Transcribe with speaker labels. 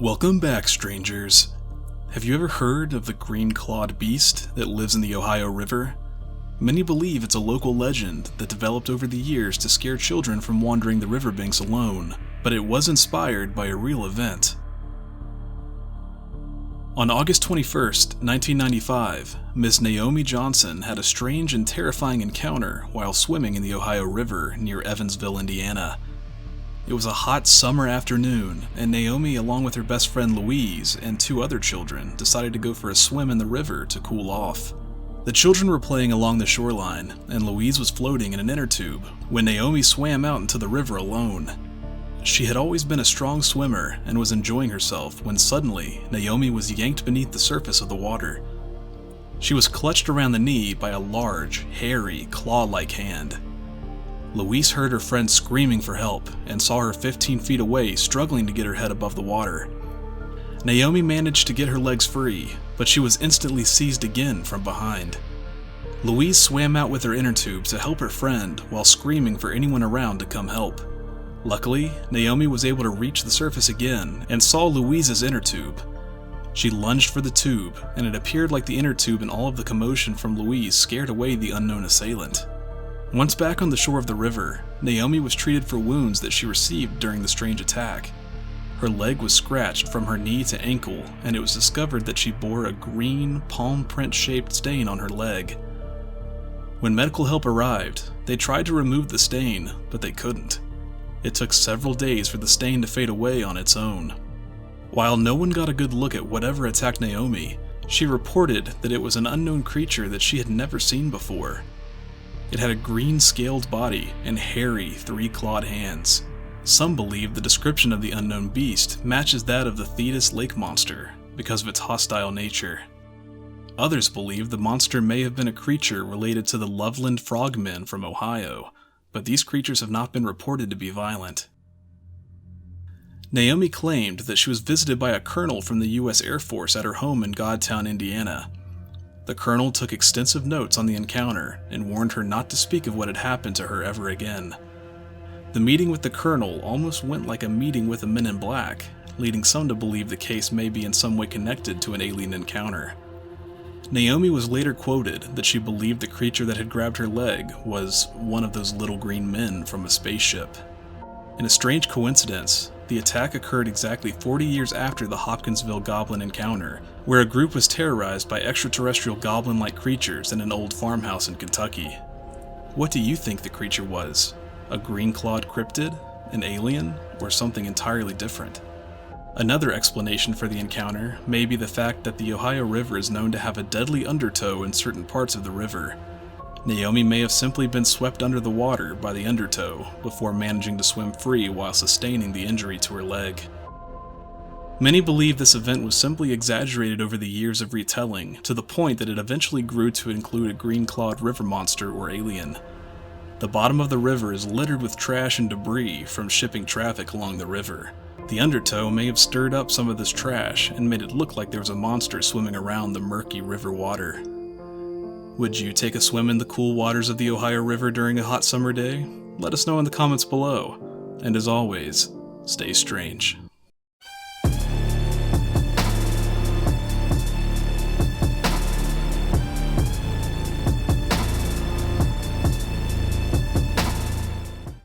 Speaker 1: Welcome back, strangers. Have you ever heard of the green-clawed beast that lives in the Ohio River? Many believe it's a local legend that developed over the years to scare children from wandering the riverbanks alone, but it was inspired by a real event. On August 21st, 1995, Miss Naomi Johnson had a strange and terrifying encounter while swimming in the Ohio River near Evansville, Indiana. It was a hot summer afternoon, and Naomi, along with her best friend Louise and two other children, decided to go for a swim in the river to cool off. The children were playing along the shoreline, and Louise was floating in an inner tube when Naomi swam out into the river alone. She had always been a strong swimmer and was enjoying herself when suddenly Naomi was yanked beneath the surface of the water. She was clutched around the knee by a large, hairy, claw-like hand. Louise heard her friend screaming for help and saw her 15 feet away struggling to get her head above the water. Naomi managed to get her legs free, but she was instantly seized again from behind. Louise swam out with her inner tubes to help her friend while screaming for anyone around to come help. Luckily, Naomi was able to reach the surface again and saw Louise's inner tube. She lunged for the tube, and it appeared like the inner tube and all of the commotion from Louise scared away the unknown assailant. Once back on the shore of the river, Naomi was treated for wounds that she received during the strange attack. Her leg was scratched from her knee to ankle, and it was discovered that she bore a green, palm print-shaped stain on her leg. When medical help arrived, they tried to remove the stain, but they couldn't. It took several days for the stain to fade away on its own. While no one got a good look at whatever attacked Naomi, she reported that it was an unknown creature that she had never seen before. It had a green scaled body and hairy, three-clawed hands. Some believe the description of the unknown beast matches that of the Thetis lake monster because of its hostile nature. Others believe the monster may have been a creature related to the Loveland frogmen from Ohio, but these creatures have not been reported to be violent. Naomi claimed that she was visited by a colonel from the U.S. Air Force at her home in Godtown, Indiana. The colonel took extensive notes on the encounter and warned her not to speak of what had happened to her ever again. The meeting with the colonel almost went like a meeting with the Men in Black, leading some to believe the case may be in some way connected to an alien encounter. Naomi was later quoted that she believed the creature that had grabbed her leg was one of those little green men from a spaceship. In a strange coincidence, the attack occurred exactly 40 years after the Hopkinsville Goblin encounter, where a group was terrorized by extraterrestrial goblin-like creatures in an old farmhouse in Kentucky. What do you think the creature was? A green-clawed cryptid? An alien? Or something entirely different? Another explanation for the encounter may be the fact that the Ohio River is known to have a deadly undertow in certain parts of the river. Naomi may have simply been swept under the water by the undertow before managing to swim free while sustaining the injury to her leg. Many believe this event was simply exaggerated over the years of retelling to the point that it eventually grew to include a green-clawed river monster or alien. The bottom of the river is littered with trash and debris from shipping traffic along the river. The undertow may have stirred up some of this trash and made it look like there was a monster swimming around the murky river water. Would you take a swim in the cool waters of the Ohio River during a hot summer day? Let us know in the comments below. And as always, stay strange.